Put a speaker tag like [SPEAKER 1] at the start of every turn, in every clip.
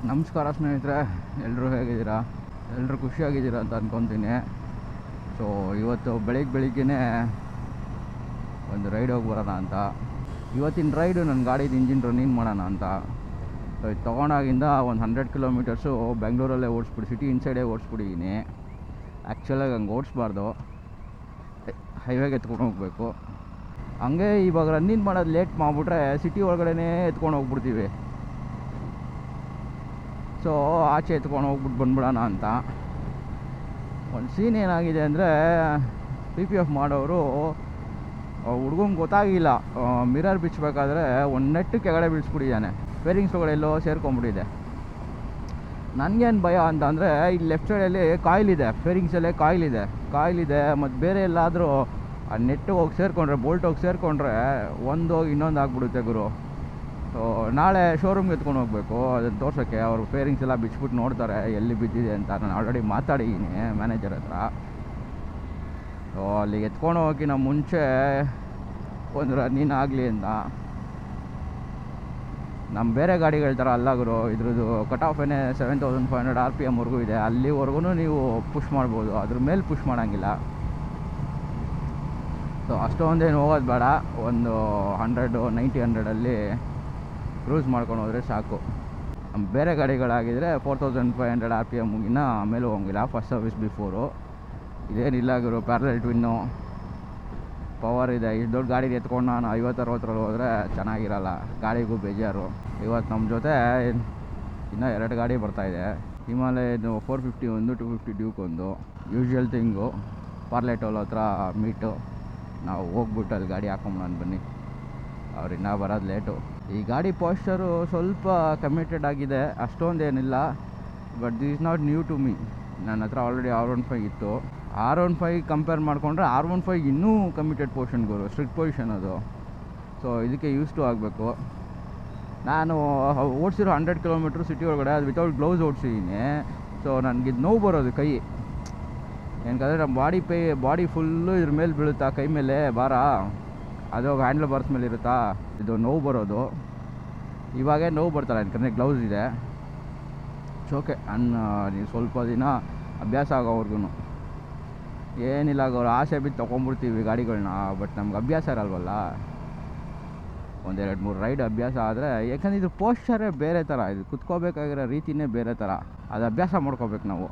[SPEAKER 1] ನಮಸ್ಕಾರ ಸ್ನೇಹಿತರೆ, ಎಲ್ಲರೂ ಹೇಗಿದ್ದೀರಾ? ಎಲ್ಲರೂ ಖುಷಿಯಾಗಿದ್ದೀರಾ ಅಂತ ಅಂದ್ಕೊತೀನಿ. ಸೊ ಇವತ್ತು ಬೆಳಿಗ್ಗೆನೇ ಒಂದು ರೈಡ್ ಹೋಗಿ ಬರೋಣ ಅಂತ. ಇವತ್ತಿನ ರೈಡು ನನ್ನ ಗಾಡಿದು ಇಂಜಿನ್ ರನ್ನಿಂಗ್ ಮಾಡೋಣ ಅಂತ. ಸೊ ಇದು ತೊಗೊಂಡಾಗಿಂದ ಒಂದು 100 ಕಿಲೋಮೀಟರ್ಸು ಬೆಂಗಳೂರಲ್ಲೇ ಓಡಿಸ್ಬಿಡಿ, ಸಿಟಿ ಇನ್ಸೈಡೇ ಓಡಿಸ್ಬಿಟ್ಟಿದ್ದೀನಿ. ಆ್ಯಕ್ಚುಲಾಗಿ ಹಂಗೆ ಓಡಿಸ್ಬಾರ್ದು, ಹೈವೇಗೆ ಎತ್ಕೊಂಡು ಹೋಗಬೇಕು. ಹಂಗೆ ಇವಾಗ ರನ್ನಿಂಗ್ ಮಾಡೋದು ಲೇಟ್ ಮಾಡಿಬಿಟ್ರೆ ಸಿಟಿ ಒಳಗಡೆ ಎತ್ಕೊಂಡು ಹೋಗ್ಬಿಡ್ತೀವಿ. ಸೊ ಆಚೆ ಎತ್ಕೊಂಡು ಹೋಗ್ಬಿಟ್ಟು ಬಂದ್ಬಿಡೋಣ ಅಂತ. ಒಂದು ಸೀನ್ ಏನಾಗಿದೆ ಅಂದರೆ, PPF ಮಾಡೋರು ಹುಡ್ಗಂಗೆ ಗೊತ್ತಾಗಿಲ್ಲ, ಮಿರರ್ ಬಿಚ್ಚಬೇಕಾದ್ರೆ ಒಂದು ನೆಟ್ಟು ಕೆಳಗಡೆ ಬೀಳಿಸ್ಬಿಟ್ಟಿದ್ದಾನೆ. ಫೇರಿಂಗ್ಸ್ ಒಳಗಡೆ ಎಲ್ಲೋ ಸೇರ್ಕೊಂಡ್ಬಿಟ್ಟಿದೆ. ನನಗೇನು ಭಯ ಅಂತಂದರೆ, ಇಲ್ಲಿ ಲೆಫ್ಟ್ ಸೈಡಲ್ಲಿ ಕಾಯಿಲಿದೆ, ಫೇರಿಂಗ್ಸಲ್ಲೇ ಕಾಯಿಲಿದೆ ಮತ್ತು ಬೇರೆ ಎಲ್ಲಾದರೂ ಆ ನೆಟ್ಟಿಗೆ ಹೋಗಿ ಸೇರಿಕೊಂಡ್ರೆ, ಬೋಲ್ಟ್ ಹೋಗಿ ಸೇರಿಕೊಂಡ್ರೆ ಒಂದು ಹೋಗಿ ಇನ್ನೊಂದು ಆಗಿಬಿಡುತ್ತೆ ಗುರು. ಸೊ ನಾಳೆ ಶೋರೂಮ್ಗೆ ಎತ್ಕೊಂಡು ಹೋಗಬೇಕು, ಅದನ್ನು ತೋರ್ಸೋಕ್ಕೆ. ಅವರು ಫೇರಿಂಗ್ಸ್ ಎಲ್ಲ ಬಿಚ್ಬಿಟ್ಟು ನೋಡ್ತಾರೆ ಎಲ್ಲಿ ಬಿದ್ದಿದೆ ಅಂತ. ನಾನು ಆಲ್ರೆಡಿ ಮಾತಾಡಿದ್ದೀನಿ ಮ್ಯಾನೇಜರ್ ಹತ್ರ. ಸೊ ಅಲ್ಲಿಗೆ ಎತ್ಕೊಂಡು ಹೋಗೋಕ್ಕಿಂತ ಮುಂಚೆ ಒಂದು ರನ್ನಿಂಗ್ ಆಗಲಿ ಅಂತ. ನಮ್ಮ ಬೇರೆ ಗಾಡಿಗಳ ಥರ ಅಲ್ಲ ಗುರು, ಇದ್ರದ್ದು ಕಟ್ ಆಫ್ ಏನೇ 7500 RPM ಇದೆ. ಅಲ್ಲಿವರೆಗೂ ನೀವು ಪುಷ್ ಮಾಡ್ಬೋದು, ಅದ್ರ ಮೇಲೆ ಪುಷ್ ಮಾಡೋಂಗಿಲ್ಲ. ಸೊ ಅಷ್ಟೊಂದೇನು ಹೋಗೋದು ಬೇಡ, ಒಂದು 190-100 ಕ್ರೂಸ್ ಮಾಡ್ಕೊಂಡು ಹೋದರೆ ಸಾಕು. ಬೇರೆ ಗಾಡಿಗಳಾಗಿದ್ದರೆ 4500 RPMಗಿನ್ನ ಆಮೇಲೆ ಹೋಗಿಲ್ಲ, ಫಸ್ಟ್ ಸರ್ವಿಸ್ ಬಿಫೋರು. ಇದೇನಿಲ್ಲ ಗುರು, ಪ್ಯಾರಲಲ್ ಟ್ವಿನ್ನು, ಪವರ್ ಇದೆ. ಇಷ್ಟು ದೊಡ್ಡ ಗಾಡಿಗೆ ಎತ್ಕೊಂಡು ನಾನು 50-60 ಹೋದರೆ ಚೆನ್ನಾಗಿರಲ್ಲ, ಗಾಡಿಗೂ ಬೇಜಾರು. ಇವತ್ತು ನಮ್ಮ ಜೊತೆ ಇನ್ನೂ 2 ಗಾಡಿ ಬರ್ತಾಯಿದೆ. ಹಿಮಾಲಯದು 450 ಒಂದು, 250 ಡ್ಯೂಕ್ ಒಂದು. ಯೂಶ್ವಲ್ ಥಿಂಗು, ಪಾರ್ಲೆ ಟೋಲ್ ಹತ್ರ ಮೀಟು. ನಾವು ಹೋಗ್ಬಿಟ್ಟು ಅಲ್ಲಿ ಗಾಡಿ ಹಾಕೊಂಬಂದು ಬನ್ನಿ, ಅವ್ರು ಇನ್ನೂ ಬರೋದು ಲೇಟು. ಈ ಗಾಡಿ ಪೋಸ್ಚರು ಸ್ವಲ್ಪ ಕಮಿಟೆಡ್ ಆಗಿದೆ, ಅಷ್ಟೊಂದೇನಿಲ್ಲ. But this is not new to me. ನನ್ನ ಹತ್ರ ಆಲ್ರೆಡಿ R15 ಇತ್ತು. R15 ಕಂಪೇರ್ ಮಾಡಿಕೊಂಡ್ರೆ R15 ಇನ್ನೂ ಕಮಿಟೆಡ್ ಪೋರ್ಷನ್ಗಳು, ಸ್ಟ್ರಿಕ್ಟ್ ಪೊಸಿಷನ್ ಅದು. ಸೊ ಇದಕ್ಕೆ ಯೂಸ್ ಟು ಆಗಬೇಕು. ನಾನು ಓಡಿಸಿರೋ 100 ಕಿಲೋಮೀಟ್ರ್ ಸಿಟಿ ಒಳಗಡೆ ಅದು ವಿತೌಟ್ ಗ್ಲೌಸ್ ಓಡಿಸಿದ್ದೀನಿ. ಸೊ ನನಗಿದು ನೋವು ಬರೋದು ಕೈ, ಏನಕ್ಕಂದರೆ ನಮ್ಮ ಬಾಡಿ ಫುಲ್ಲು ಇದ್ರ ಮೇಲೆ ಬೀಳುತ್ತಾ, ಕೈ ಮೇಲೆ ಭಾರ, ಅದು ಹ್ಯಾಂಡ್ಲ್ ಬಾರ್ಸ್ ಮೇಲೆ ಇರುತ್ತಾ, ಇದು ನೋವು ಬರೋದು. ಇವಾಗೇ ನೋವು ಬರ್ತಾರೆ ಯಾಕಂದರೆ ಗ್ಲೌಸ್ ಇದೆ. ಓಕೆ ನೀವು ಸ್ವಲ್ಪ ದಿನ ಅಭ್ಯಾಸ ಆಗೋವರೆಗೂ ಏನಿಲ್ಲ, ಅವ್ರು ಆಸೆ ಬಿದ್ದು ತೊಗೊಂಡ್ಬಿಡ್ತೀವಿ ಗಾಡಿಗಳನ್ನ. ಬಟ್ ನಮ್ಗೆ ಅಭ್ಯಾಸ ಇರಲ್ವಲ್ಲ. 1-2-3 ರೈಡ್ ಅಭ್ಯಾಸ ಆದರೆ, ಯಾಕಂದರೆ ಇದು ಪೋಸ್ಚರೇ ಬೇರೆ ಥರ, ಇದು ಕುತ್ಕೋಬೇಕಾಗಿರೋ ರೀತಿಯೇ ಬೇರೆ ಥರ, ಅದು ಅಭ್ಯಾಸ ಮಾಡ್ಕೋಬೇಕು ನಾವು.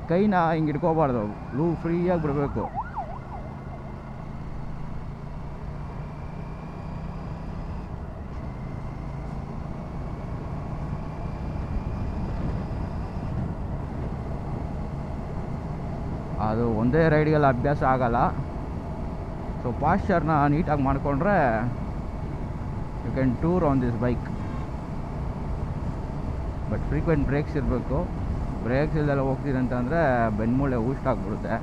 [SPEAKER 1] ಕೈನ ಹಿಂಗೆ ಇಟ್ಕೋಬಾರ್ದು, ಫ್ರೀಯಾಗಿ ಬಿಡಬೇಕು. ಅದು ಒಂದೇ ರೈಡ್ಗೆಲ್ಲ ಅಭ್ಯಾಸ ಆಗಲ್ಲ. ಸೊ ಪಾಶ್ಚರ್ನ ನೀಟಾಗಿ ಮಾಡಿಕೊಂಡ್ರೆ you can tour on this bike. But frequent breaks ಇರಬೇಕು. ಬ್ರೇಕ್ಸ್ ಇಲ್ಲೆಲ್ಲ ಹೋಗ್ತೀನಿ ಅಂತಂದರೆ ಬೆನ್ಮೂಳೆ ಊಷ್ಟಾಗ್ಬಿಡುತ್ತೆ.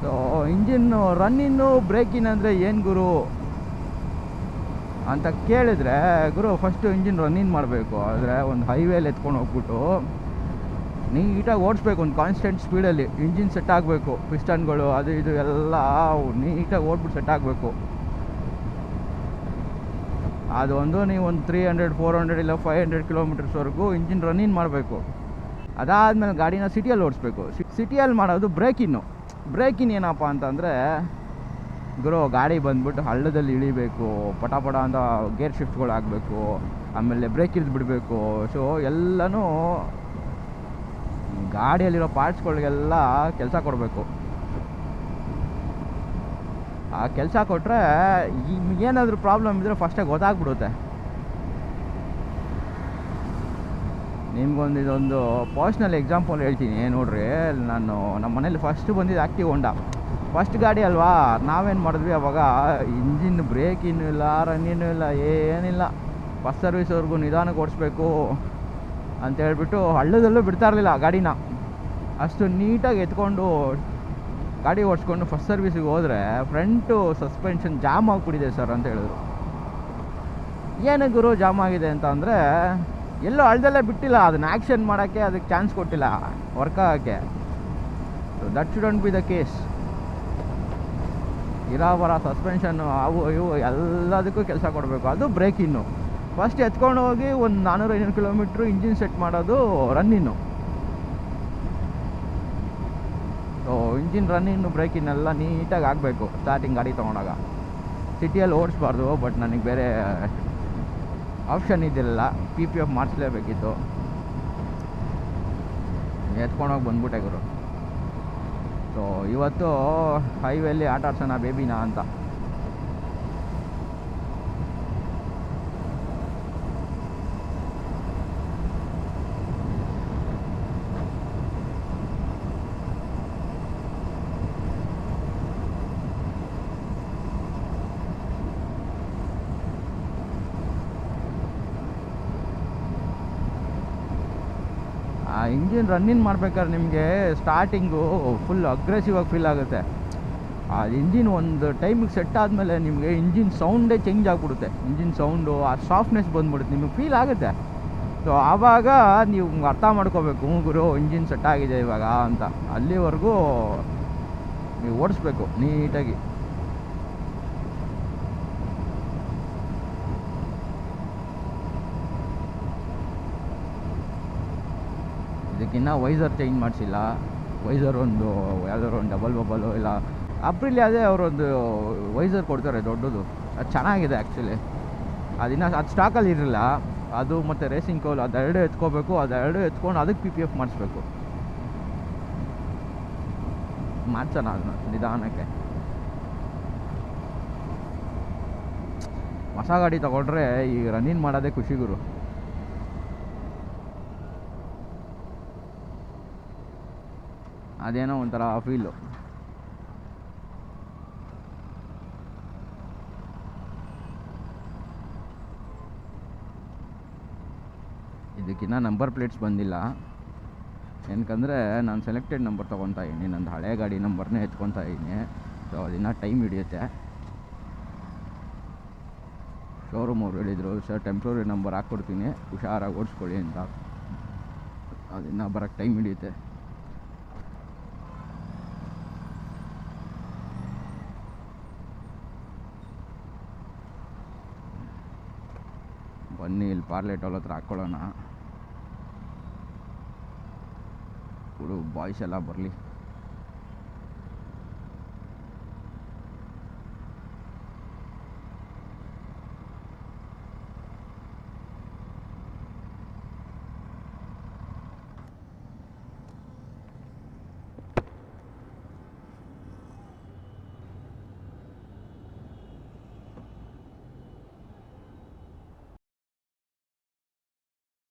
[SPEAKER 1] ಸೊ ಇಂಜಿನ್ನು ರನ್ನಿನ್ನು ಬ್ರೇಕಿನ್ ಅಂದರೆ ಏನು ಗುರು ಅಂತ ಕೇಳಿದ್ರೆ, ಗುರು ಫಸ್ಟು ಇಂಜಿನ್ ರನ್ನಿಂಗ್ ಮಾಡಬೇಕು. ಆದರೆ ಒಂದು ಹೈವೇಲಿ ಎತ್ಕೊಂಡು ಹೋಗ್ಬಿಟ್ಟು ನೀಟಾಗಿ ಓಡಿಸ್ಬೇಕು, ಒಂದು ಕಾನ್ಸ್ಟೆಂಟ್ ಸ್ಪೀಡಲ್ಲಿ. ಇಂಜಿನ್ ಸೆಟ್ ಆಗಬೇಕು, ಪಿಸ್ಟನ್ಗಳು ಅದು ಇದು ಎಲ್ಲ ನೀಟಾಗಿ ಓಡ್ಬಿಟ್ಟು ಸೆಟ್ ಆಗಬೇಕು. ಅದೊಂದು ನೀವು ಒಂದು 300, 400 ಇಲ್ಲ 500 ಕಿಲೋಮೀಟರ್ಸ್ವರೆಗೂ ಇಂಜಿನ್ ರನ್ನಿಂಗ್ ಮಾಡಬೇಕು. ಅದಾದಮೇಲೆ ಗಾಡಿನ ಸಿಟಿಯಲ್ಲಿ ಓಡಿಸ್ಬೇಕು. ಸಿಟಿಯಲ್ಲಿ ಮಾಡೋದು ಬ್ರೇಕಿನ್ ಏನಪ್ಪ ಅಂತಂದರೆ, ಗುರು ಗಾಡಿ ಬಂದ್ಬಿಟ್ಟು ಹಳ್ಳದಲ್ಲಿ ಇಳಿಬೇಕು, ಪಟ ಅಂತ ಗೇರ್ ಶಿಫ್ಟ್ಗಳು ಆಗಬೇಕು, ಆಮೇಲೆ ಬ್ರೇಕ್ ಇಳಿದು ಬಿಡಬೇಕು. ಸೊ ಎಲ್ಲನೂ ಗಾಡಿಯಲ್ಲಿರೋ ಪಾರ್ಟ್ಸ್ಗಳಿಗೆಲ್ಲ ಕೆಲಸ ಕೊಡಬೇಕು. ಆ ಕೆಲಸ ಕೊಟ್ಟರೆ ಏನಾದರೂ ಪ್ರಾಬ್ಲಮ್ ಇದ್ದರೆ ಫಸ್ಟಾಗಿ ಗೊತ್ತಾಗ್ಬಿಡುತ್ತೆ. ಇದೊಂದು ಪರ್ಸ್ನಲ್ ಎಕ್ಸಾಂಪಲ್ ಹೇಳ್ತೀನಿ ನೋಡ್ರಿ. ನಾನು ನಮ್ಮ ಮನೇಲಿ ಫಸ್ಟ್ ಬಂದಿದ್ದು ಆ್ಯಕ್ಟಿವ್ ಹೋಂಡಾ, ಫಸ್ಟ್ ಗಾಡಿ ಅಲ್ವಾ. ನಾವೇನು ಮಾಡಿದ್ವಿ ಅವಾಗ, ಇಂಜಿನ್ ಬ್ರೇಕಿನ್ನೂ ಇಲ್ಲ, ರನ್ನಿನ್ನೂ ಇಲ್ಲ, ಏನಿಲ್ಲ. ಫಸ್ಟ್ ಸರ್ವಿಸ್ವರೆಗೂ ನಿಧಾನಕ್ಕೆ ಓಡಿಸ್ಬೇಕು ಅಂತ ಹೇಳ್ಬಿಟ್ಟು ಹಳ್ಳದಲ್ಲೂ ಬಿಡ್ತಾ ಇರಲಿಲ್ಲ ಗಾಡಿನ. ಅಷ್ಟು ನೀಟಾಗಿ ಎತ್ಕೊಂಡು ಗಾಡಿ ಓಡಿಸ್ಕೊಂಡು ಫಸ್ಟ್ ಸರ್ವಿಸಿಗೆ ಹೋದರೆ ಫ್ರಂಟು ಸಸ್ಪೆನ್ಷನ್ ಜಾಮ್ ಆಗಿಬಿಟ್ಟಿದೆ ಸರ್ ಅಂತ ಹೇಳಿದ್ರು. ಏನು ಗುರು ಜಾಮ್ ಆಗಿದೆ ಅಂತ ಅಂದರೆ, ಎಲ್ಲೋ ಅಳ್ದಲ್ಲೇ ಬಿಟ್ಟಿಲ್ಲ, ಅದನ್ನ ಆ್ಯಕ್ಷನ್ ಮಾಡೋಕ್ಕೆ ಅದಕ್ಕೆ ಚಾನ್ಸ್ ಕೊಟ್ಟಿಲ್ಲ ವರ್ಕ್ ಆಗೋಕ್ಕೆ. So that shouldn't be the case. ಇರಾಬರ ಸಸ್ಪೆನ್ಷನ್ನು ಅವು ಇವು ಎಲ್ಲದಕ್ಕೂ ಕೆಲಸ ಕೊಡಬೇಕು. ಅದು ಬ್ರೇಕಿನ್ನು ಫಸ್ಟ್ ಎತ್ಕೊಂಡು ಹೋಗಿ ಒಂದು 400-500 ಕಿಲೋಮೀಟ್ರು ಇಂಜಿನ್ ಸೆಟ್ ಮಾಡೋದು ರನ್ನಿನ್ನು. ಸೊ ಇಂಜಿನ್ ರನ್ನಿನ್ನು ಬ್ರೇಕಿನ್ನೆಲ್ಲ ನೀಟಾಗಿ ಆಗಬೇಕು ಸ್ಟಾರ್ಟಿಂಗ್ ಗಾಡಿ ತೊಗೊಂಡಾಗ. ಸಿಟಿಯಲ್ಲಿ ಓಡಿಸ್ಬಾರ್ದು, ಬಟ್ ನನಗೆ ಬೇರೆ ಆಪ್ಷನ್ ಇದ್ದಿಲ್ಲ, PPF ಮಾಡಿಸ್ಲೇಬೇಕಿತ್ತು. ಎತ್ಕೊಂಡೋಗಿ ಬಂದ್ಬಿಟ್ಟೆ ಗುರು. ಸೊ ಇವತ್ತು ಹೈವೇಲಿ ಆಟ ಆಡ್ಸೋಣ ಬೇಬಿನ ಅಂತ. ಆ ಇಂಜಿನ್ ರನ್ನಿಂಗ್ ಮಾಡ್ಬೇಕಾದ್ರೆ ನಿಮಗೆ ಸ್ಟಾರ್ಟಿಂಗು ಫುಲ್ ಅಗ್ರೆಸಿವ್ ಆಗಿ ಫೀಲ್ ಆಗುತ್ತೆ. ಆ ಇಂಜಿನ್ ಒಂದು ಟೈಮಿಗೆ ಸೆಟ್ ಆದಮೇಲೆ ನಿಮಗೆ ಇಂಜಿನ್ ಸೌಂಡೇ ಚೇಂಜ್ ಆಗಿಬಿಡುತ್ತೆ. ಇಂಜಿನ್ ಸೌಂಡು ಆ ಸಾಫ್ಟ್ನೆಸ್ ಬಂದ್ಬಿಡುತ್ತೆ, ನಿಮಗೆ ಫೀಲ್ ಆಗುತ್ತೆ. ಸೊ ಆವಾಗ ನೀವು ಅರ್ಥ ಮಾಡ್ಕೋಬೇಕು, ಗುರು ಇಂಜಿನ್ ಸೆಟ್ ಆಗಿದೆ ಇವಾಗ ಅಂತ. ಅಲ್ಲಿವರೆಗೂ ನೀವು ಓಡಿಸ್ಬೇಕು ನೀಟಾಗಿ. ಇದಕ್ಕಿನ್ನ ವೈಸರ್ ಚೇಂಜ್ ಮಾಡಿಸಿಲ್ಲ. ವೈಸರ್ ಒಂದು ಯಾವುದಾದ್ರು ಒಂದು ಡಬಲ್ ಬಬಲು ಇಲ್ಲ ಅಪ್ರಿಲಿಯಾದೇ ಅವರೊಂದು ವೈಸರ್ ಕೊಡ್ತಾರೆ ದೊಡ್ಡದು, ಅದು ಚೆನ್ನಾಗಿದೆ ಆ್ಯಕ್ಚುಲಿ. ಅದಿನ್ನ ಅದು ಸ್ಟಾಕಲ್ಲಿ ಇರಲಿಲ್ಲ. ಅದು ಮತ್ತು ರೇಸಿಂಗ್ ಕೋಲ್ ಅದೆರಡು ಎತ್ಕೋಬೇಕು, ಅದೆರಡು ಎತ್ಕೊಂಡು ಅದಕ್ಕೆ PPF ಮಾಡಿಸ್ಬೇಕು. ಮಾಡ್ಸೋಣ ಅದನ್ನ ನಿಧಾನಕ್ಕೆ. ಹೊಸ ಗಾಡಿ ತಗೊಂಡ್ರೆ ಈ ರನ್ನಿಂಗ್ ಮಾಡೋದೇ ಖುಷಿ ಗುರು. ಅದೇನೋ ಒಂಥರ ಫೀಲು. ಇದಕ್ಕಿನ್ನ ನಂಬರ್ ಪ್ಲೇಟ್ಸ್ ಬಂದಿಲ್ಲ, ಏನಕ್ಕಂದರೆ ನಾನು ಸೆಲೆಕ್ಟೆಡ್ ನಂಬರ್ ತೊಗೊತಾ ಇದ್ದೀನಿ, ನಂದು ಹಳೆ ಗಾಡಿ ನಂಬರ್ನೇ ಎತ್ಕೊತಾ ಇದ್ದೀನಿ. ಸೊ ಅದಿನ್ನ ಟೈಮ್ ಹಿಡಿಯುತ್ತೆ. ಶೋರೂಮ್ ಅವ್ರು ಹೇಳಿದರು, ಸರ್ ಟೆಂಪ್ರರಿ ನಂಬರ್ ಹಾಕ್ಕೊಡ್ತೀನಿ, ಹುಷಾರಾಗಿ ಓಡಿಸ್ಕೊಳ್ಳಿ ಅಂತ. ಅದಿನ್ನ ಬರೋಕ್ಕೆ ಟೈಮ್ ಹಿಡಿಯುತ್ತೆ. ಬನ್ನಿ ಇಲ್ಲಿ ಪಾರ್ಲೆ ಟೋಲ್ ಹತ್ರ ಹಾಕ್ಕೊಳ್ಳೋಣ. ಹುಡುಗ ಬಾಯ್ಸ್ ಎಲ್ಲ ಬರಲಿ.